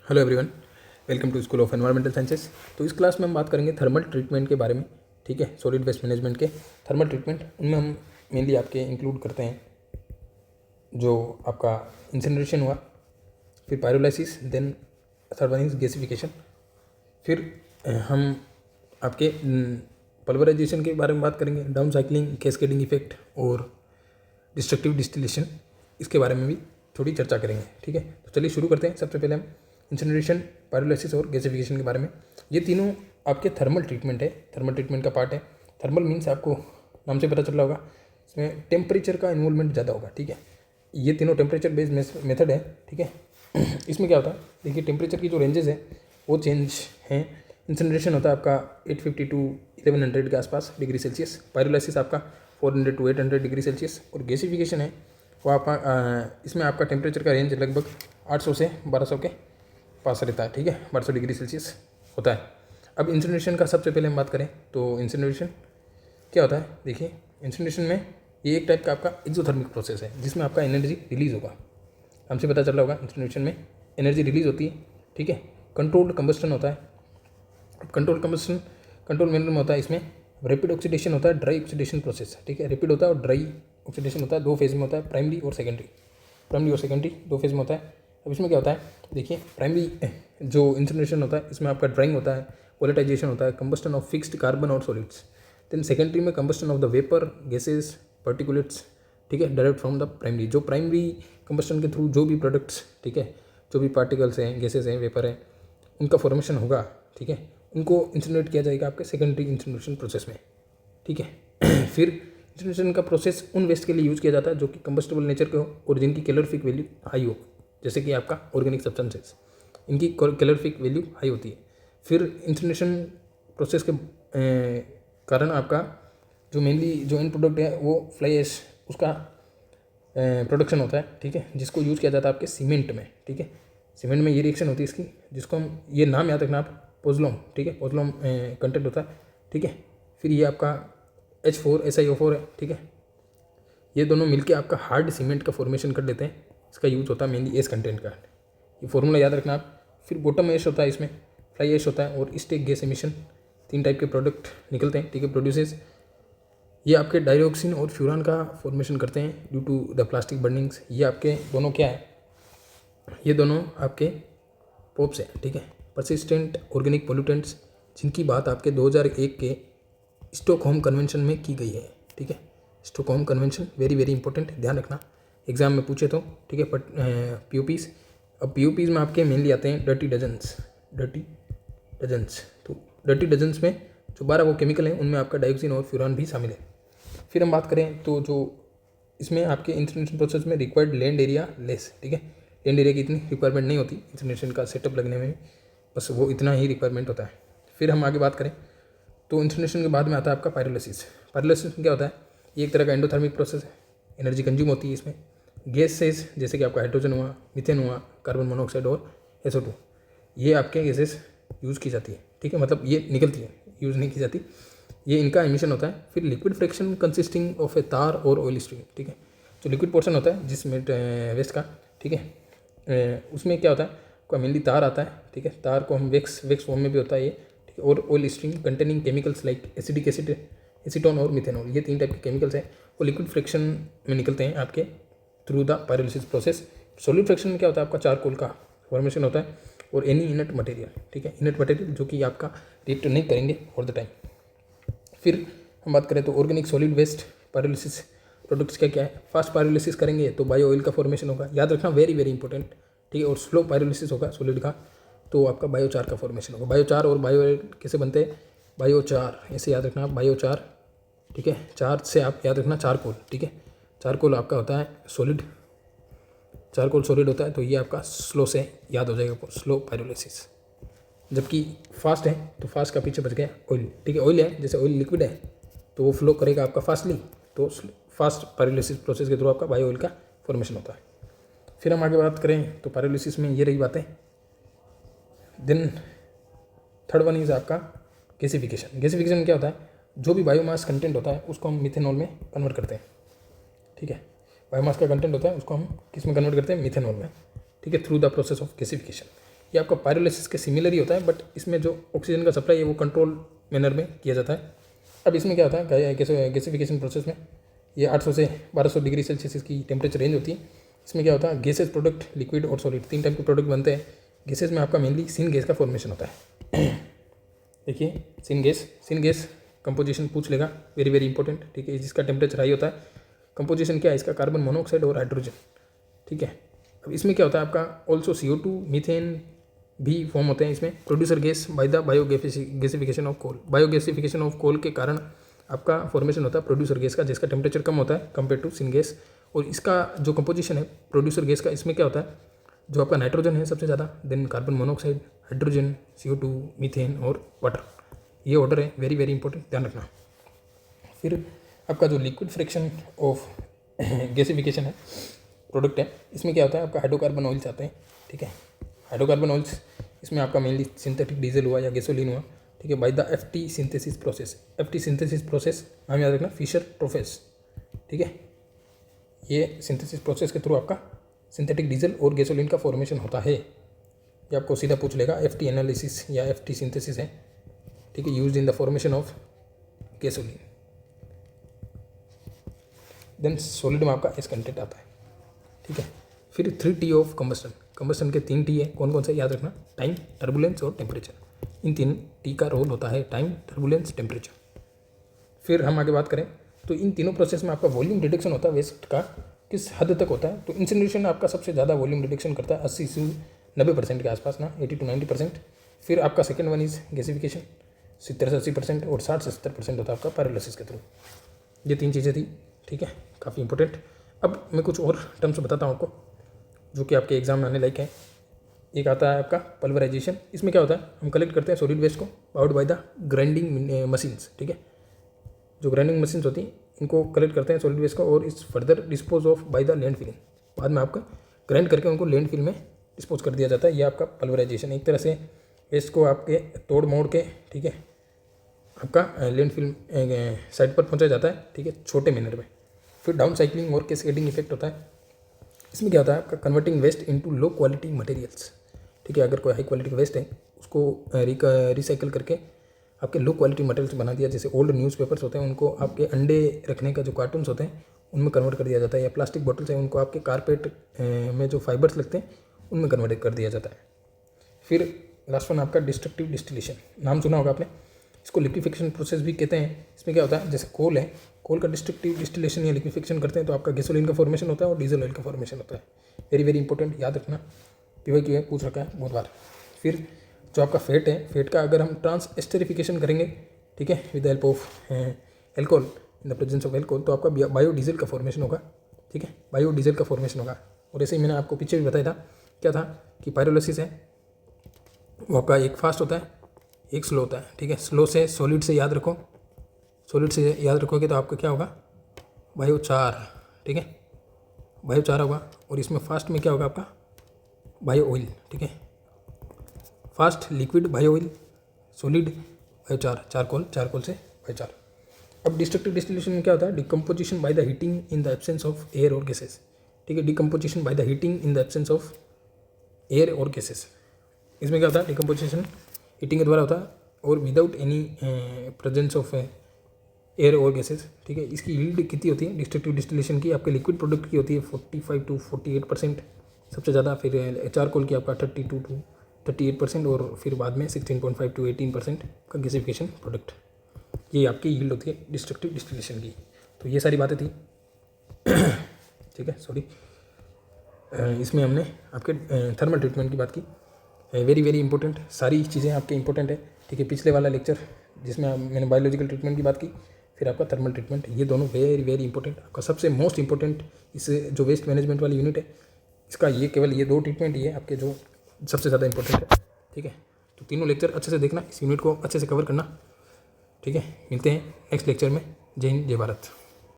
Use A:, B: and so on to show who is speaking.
A: Hello everyone, welcome to school of environmental sciences. तो इस class में हम बात करेंगे थर्मल ट्रीटमेंट के बारे में। ठीक है, सॉलिड वेस्ट मैनेजमेंट के थर्मल ट्रीटमेंट, उनमें हम मेनली आपके इंक्लूड करते हैं जो आपका इंसिनरेशन हुआ, फिर pyrolysis, then third one is gasification. फिर हम आपके पल्वराइजेशन के बारे में बात करेंगे, डाउन साइक्लिंग, कैस्केडिंग इफेक्ट और डिस्ट्रक्टिव डिस्टिलेशन, इसके बारे में भी थोड़ी चर्चा करेंगे। ठीक है, तो चलिए शुरू करते हैं। सबसे पहले हम इंसिनरेशन, पायरोलाइसिस और गैसिफिकेशन के बारे में। ये तीनों आपके थर्मल ट्रीटमेंट है, थर्मल ट्रीटमेंट का पार्ट है। थर्मल मीन्स आपको नाम से पता चल रहा होगा, इसमें टेम्परेचर का इन्वॉल्वमेंट ज़्यादा होगा। ठीक है, ये तीनों टेम्परेचर बेस्ड मेथड है। ठीक है, इसमें क्या होता है, देखिए टेम्परेचर की जो रेंजेस है वो चेंज हैं। इंसिनरेशन होता है आपका 850 टू 1100 के आसपास डिग्री सेल्सियस, पायरोलाइसिस आपका 400 टू 800 डिग्री सेल्सियस, और गैसिफिकेशन है वो आपका इसमें आपका टेम्परेचर का रेंज लगभग 800 से 1200 के पास रहता है। ठीक है, 1200 डिग्री सेल्सियस होता है। अब इंसिनरेशन का सबसे पहले हम बात करें तो इंसिनरेशन क्या होता है, देखिए इंसिनरेशन में ये एक टाइप का आपका एक्सोथर्मिक प्रोसेस है जिसमें आपका एनर्जी रिलीज़ होगा। हमसे पता चल रहा होगा इंसिनरेशन में एनर्जी रिलीज़ होती है। ठीक है, कंट्रोल्ड कंबस्टन होता है। कंट्रोल कंबस्टन कंट्रोल मैनर में होता है। इसमें रैपिड ऑक्सीडेशन होता है, ड्राई ऑक्सीडेशन प्रोसेस। ठीक है, रैपिड होता है और ड्राई ऑक्सीडेशन होता है, दो फेज में होता है, प्राइमरी और सेकेंडरी दो फेज में होता है। अब इसमें क्या होता है, देखिए प्राइमरी जो इंसिनरेशन होता है इसमें आपका ड्राइंग होता है, वोलेटाइजेशन होता है, कंबस्टन ऑफ फिक्स्ड कार्बन और सॉलिड्स। देन सेकेंडरी में combustion of the vapour, gases, particulates. ठीक है, डायरेक्ट फ्रॉम द प्राइमरी, जो प्राइमरी कंबस्टन के थ्रू जो भी प्रोडक्ट्स, ठीक है, जो भी पार्टिकल्स हैं, गैसेस हैं, वेपर है, उनका फॉर्मेशन होगा। ठीक है, उनको इंसिनरेट किया जाएगा आपके सेकेंडरी इंसिनरेशन प्रोसेस में। ठीक है, फिर इंसिनरेशन का प्रोसेस उन वेस्ट के लिए यूज़ किया जाता है जो कि कंबस्टेबल नेचर के हो और जिनकी कैलोरीफिक वैल्यू हाई हो, जैसे कि आपका ऑर्गेनिक सब्सटेंसेस, इनकी कैलोरीफिक वैल्यू हाई होती है। फिर इंसिनरेशन प्रोसेस के कारण आपका जो मेनली जो एंड प्रोडक्ट है वो फ्लाई ऐश, उसका प्रोडक्शन होता है। ठीक है, जिसको यूज़ किया जाता है आपके सीमेंट में। ठीक है, सीमेंट में ये रिएक्शन होती है इसकी, जिसको हम, ये नाम याद रखना आप, पोजलोम। ठीक है, पोजलोम कंटेंट होता है। ठीक है, फिर ये आपका H4 SiO4 है। ठीक है, ये दोनों मिलके आपका हार्ड सीमेंट का फॉर्मेशन कर देते हैं। इसका यूज होता है मेनली एस कंटेंट का, ये फॉर्मूला याद रखना आप। फिर बॉटम ऐश होता है, इसमें फ्लाई ऐश होता है और स्टेक गैस एमिशन, तीन टाइप के प्रोडक्ट निकलते हैं। ठीक है, प्रोड्यूसेस ये आपके डाइऑक्सिन और फ्यूरान का फॉर्मेशन करते हैं due to the plastic burnings. ये आपके दोनों क्या है, ये दोनों आपके पोप्स हैं। ठीक है, परसिस्टेंट ऑर्गेनिक पोल्यूटेंट्स, जिनकी बात आपके 2001 के स्टॉकहोम कन्वेंशन में की गई है। ठीक है, Stockholm convention very very important, ध्यान रखना एग्जाम में पूछे तो। ठीक है, बट POPs, अब POPs में आपके मेनली आते हैं डर्टी डजन्स। तो डर्टी डजन्स में जो 12 वो केमिकल हैं उनमें आपका डाइऑक्सिन और फ्यूरान भी शामिल है। फिर हम बात करें तो जो इसमें आपके इंसिनरेशन प्रोसेस में रिक्वायर्ड लैंड एरिया लेस। ठीक है, लैंड एरिया की इतनी रिक्वायरमेंट नहीं होती इंसिनरेशन का सेटअप लगने में, बस वो इतना ही रिक्वायरमेंट होता है। फिर हम आगे बात करें तो इंसिनरेशन के बाद में आता है आपका पायरोलाइसिस। पायरोलाइसिस में क्या होता है, ये एक तरह का एंडोथर्मिक प्रोसेस है, एनर्जी कंज्यूम होती है इसमें। गैसेस जैसे कि आपका हाइड्रोजन हुआ, मीथेन हुआ, कार्बन मोनोऑक्साइड और SO2, ये आपके गैसेस यूज़ की जाती है। ठीक है, मतलब ये निकलती है, यूज़ नहीं की जाती, ये इनका एमिशन होता है। फिर लिक्विड फ्रैक्शन कंसिस्टिंग ऑफ ए तार और ऑयल स्ट्रीम। ठीक है, जो लिक्विड पोर्शन होता है जिसमें वेस्ट का, ठीक है, उसमें क्या होता है, आपका मेनली तार आता है। ठीक है, तार को हम वेक्स फॉर्म में भी होता है ये। ठीक है, और oil stream containing chemicals like acidic acid, acetone और मिथेनॉल, ये तीन टाइप के केमिकल्स हैं, वो लिक्विड फ्रैक्शन में निकलते हैं आपके through the pyrolysis process. Solid fraction में क्या होता है, आपका चारकोल का फॉर्मेशन होता है और एनी इनट मटेरियल। ठीक है, इनट मटेरियल जो कि आपका रिएक्ट नहीं करेंगे ऑल द टाइम। फिर हम बात करें तो organic solid waste pyrolysis products क्या क्या है, फास्ट पायरोलिसिस करेंगे तो बायो ऑयल का फॉर्मेशन होगा, याद रखना वेरी वेरी इंपॉर्टेंट। ठीक है, और स्लो पायरोलिसिस होगा सॉलिड का तो आपका बायोचार का फॉर्मेशन होगा। बायोचार और बायो ऑयल कैसे बनते हैं, बायोचार ऐसे याद रखना आप, बायोचार। ठीक है, चार से आप याद रखना चारकोल। ठीक है, चारकोल आपका होता है सॉलिड, चारकोल सॉलिड होता है तो ये आपका स्लो से याद हो जाएगा, स्लो पायरोलिसिस। जबकि फास्ट है तो फास्ट का पीछे बच गया ऑयल। ठीक है, ऑयल है, जैसे ऑयल लिक्विड है तो वो फ्लो करेगा आपका फास्टली, तो फास्ट पायरोलिसिस प्रोसेस के थ्रू आपका बायो ऑयल का फॉर्मेशन होता है। फिर हम आगे बात करें तो पायरोलिसिस में ये रही बातें। देन थर्ड वन इज आपका गैसिफिकेशन। गैसिफिकेशन में क्या होता है, जो भी बायोमास कंटेंट होता है उसको हम मिथेनॉल में कन्वर्ट करते हैं। ठीक है, बायोमास का कंटेंट होता है उसको हम किस में कन्वर्ट करते हैं, मिथेनॉल में। ठीक है, through the process of gasification. ये आपका पायरोलिसिस के सिमिलर ही होता है, बट इसमें जो ऑक्सीजन का सप्लाई है वो कंट्रोल मैनर में किया जाता है। अब इसमें क्या होता है, गैसिफिकेशन प्रोसेस में ये 800 से 1200 डिग्री सेल्सियस की टेम्परेचर रेंज होती है। इसमें क्या होता है, गैसेज, प्रोडक्ट, लिक्विड और सॉलिड, 3 टाइप के प्रोडक्ट बनते हैं। गैसेज में आपका मेनली सिन गैस का फॉर्मेशन होता है। देखिए सिन गैस कंपोजिशन पूछ लेगा, वेरी वेरी इंपॉर्टेंट, ठीक है। जिसका टेम्परेचर हाई होता है, कंपोजिशन क्या है इसका, कार्बन मोनोऑक्साइड और हाइड्रोजन, ठीक है। अब इसमें क्या होता है आपका, ऑल्सो CO2, मीथेन भी फॉर्म होते हैं इसमें। Producer gas by the biogasification of coal, biogasification of coal के कारण आपका फॉर्मेशन होता है प्रोड्यूसर गैस का, जिसका टेम्परेचर कम होता है कंपेयर टू सिन गैस। और इसका जो कंपोजिशन है प्रोड्यूसर गैस का, इसमें क्या होता है, जो आपका नाइट्रोजन है सबसे ज़्यादा, then carbon monoxide, hydrogen, CO2, methane और वाटर। ये ऑर्डर है, वेरी वेरी इंपॉर्टेंट, ध्यान रखना। फिर आपका जो लिक्विड फ्रैक्शन ऑफ गैसिफिकेशन है प्रोडक्ट है, इसमें क्या होता है आपका, हाइड्रोकार्बन ऑयल्स आते हैं, ठीक है। हाइड्रोकार्बन ऑयल्स इसमें आपका मेनली सिंथेटिक डीजल हुआ या गैसोलीन हुआ, ठीक है, by the FT synthesis process. FT synthesis process नाम याद रखना, फिशर ट्रोफेस, ठीक है। ये सिंथेसिस प्रोसेस के थ्रू आपका सिंथेटिक डीजल और गैसोलीन का फॉर्मेशन होता है। ये आपको सीधा पूछ लेगा, FT एनालिसिस या FT सिंथेसिस है, ठीक है, used in the formation of gasoline. Then solid में आपका एस कंटेंट आता है, ठीक है। फिर 3T ऑफ कंबस्टन के 3 T है, कौन कौन से याद रखना, टाइम, टर्बुलेंस और टेम्परेचर। इन 3 T का रोल होता है, टाइम, टर्बुलेंस, टेम्परेचर। फिर हम आगे बात करें तो इन तीनों प्रोसेस में आपका वॉल्यूम रिडक्शन होता है वेस्ट का, किस हद तक होता है, तो इंसिनरेशन आपका सबसे ज़्यादा वॉल्यूम रिडक्शन करता है, 80 से 90% के आसपास ना, 80 to 90%। फिर आपका सेकेंड वन इज गैसिफिकेशन, 70 से 80% और 60 से 70% होता है आपका पायरोलिसिस के थ्रू। ये 3 चीज़ें थी, ठीक है, काफ़ी इंपॉर्टेंट। अब मैं कुछ और टर्म्स बताता हूँ आपको जो कि आपके एग्जाम में आने लायक है। एक आता है आपका पल्वराइजेशन। इसमें क्या होता है, हम कलेक्ट करते हैं सॉलिड वेस्ट को powered by the grinding machines, ठीक है। जो ग्राइंडिंग मशीन्स होती हैं इनको कलेक्ट करते हैं सॉलिड वेस्ट को और इस further dispose of by the landfilling. बाद में आपका ग्राइंड करके उनको लैंडफिल में डिस्पोज कर दिया जाता है। ये आपका पल्वराइजेशन, एक तरह से वेस्ट को आपके तोड़ मोड़ के, ठीक है, आपका लैंडफिल साइड पर पहुँचाया जाता है, ठीक है, छोटे मैनर में। फिर डाउन साइक्लिंग और कैस्केडिंग इफेक्ट होता है। इसमें क्या होता है आपका, converting waste into low quality materials, ठीक है। अगर कोई हाई क्वालिटी का वेस्ट है उसको रिसाइकल करके आपके लो क्वालिटी मटेरियल्स बना दिया। जैसे ओल्ड न्यूज़पेपर्स होते हैं उनको आपके अंडे रखने का जो कार्टून्स होते हैं उनमें कन्वर्ट कर दिया जाता है, या प्लास्टिक बॉटल्स हैं उनको आपके कारपेट में जो फाइबर्स लगते हैं उनमें कन्वर्ट कर दिया जाता है। फिर लास्ट वन आपका डिस्ट्रक्टिव डिस्टिलेशन, नाम सुना होगा आपने, इसको लिक्विफिकेशन प्रोसेस भी कहते हैं। इसमें क्या होता है, जैसे कोल है, कोल का डिस्ट्रक्टिव डिस्टिलेशन या लिक्विफिकेशन करते हैं तो आपका गैसोलीन का फॉर्मेशन होता है और डीजल ऑयल का फॉर्मेशन होता है। वेरी वेरी इंपॉर्टेंट, याद रखना, PYQ है, पूछ रखा है बहुत बार। फिर जो आपका फैट है, फैट का अगर हम ट्रांस एस्टेरिफिकेशन करेंगे, ठीक है, with the help of alcohol, in the presence of alcohol, तो आपका बायोडीजल का फॉर्मेशन होगा, ठीक है, बायोडीजल का फॉर्मेशन होगा। और ऐसे ही मैंने आपको पीछे भी बताया था, क्या था कि पायरोलिसिस है वो आपका एक फास्ट होता है, एक स्लो होता है, ठीक है। स्लो से सॉलिड से याद रखो, सॉलिड से याद रखोगे तो आपका क्या होगा, बायोचार, ठीक है, बायोचार होगा। और इसमें फास्ट में क्या होगा आपका, बायो ऑयल, ठीक है, fast liquid bio oil, solid biochar, charcoal, charcoal से बायोचार। अब डिस्ट्रक्टिव डिस्टिलेशन में क्या होता है, decomposition by the heating in the absence of air और गैसेस, ठीक है, decomposition by the heating in the absence of air और गैसेस। इसमें क्या होता है, डिकम्पोजिशन हीटिंग के द्वारा होता है और without any presence of air और गैसेस, ठीक है। इसकी यील्ड कितनी होती है डिस्ट्रक्टिव डिस्टिलेशन की, आपके लिक्विड प्रोडक्ट की होती है 45 to 48% सबसे ज़्यादा। फिर चारकोल की आपका 32 to 38% और फिर बाद में 16.5 to 18% का गैसिफिकेशन प्रोडक्ट। ये आपकी यील्ड होती है डिस्ट्रक्टिव डिस्टिलेशन की। तो ये सारी बातें थी, ठीक है, सॉरी। इसमें हमने आपके थर्मल ट्रीटमेंट की बात की, वेरी वेरी इंपॉर्टेंट, सारी चीज़ें आपके इंपॉर्टेंट है, ठीक है। पिछले वाला लेक्चर जिसमें मैंने बायोलॉजिकल ट्रीटमेंट की बात की, फिर आपका थर्मल ट्रीटमेंट, ये दोनों वेरी वेरी इंपॉर्टेंट। आपका सबसे मोस्ट इंपॉर्टेंट इस जो वेस्ट मैनेजमेंट वाली यूनिट है, इसका ये केवल ये 2 ट्रीटमेंट ही है आपके जो सबसे ज़्यादा इंपॉर्टेंट है, ठीक है। तो तीनों लेक्चर अच्छे से देखना, इस यूनिट को अच्छे से कवर करना, ठीक है। मिलते हैं नेक्स्ट लेक्चर में। जय हिंद, जय भारत।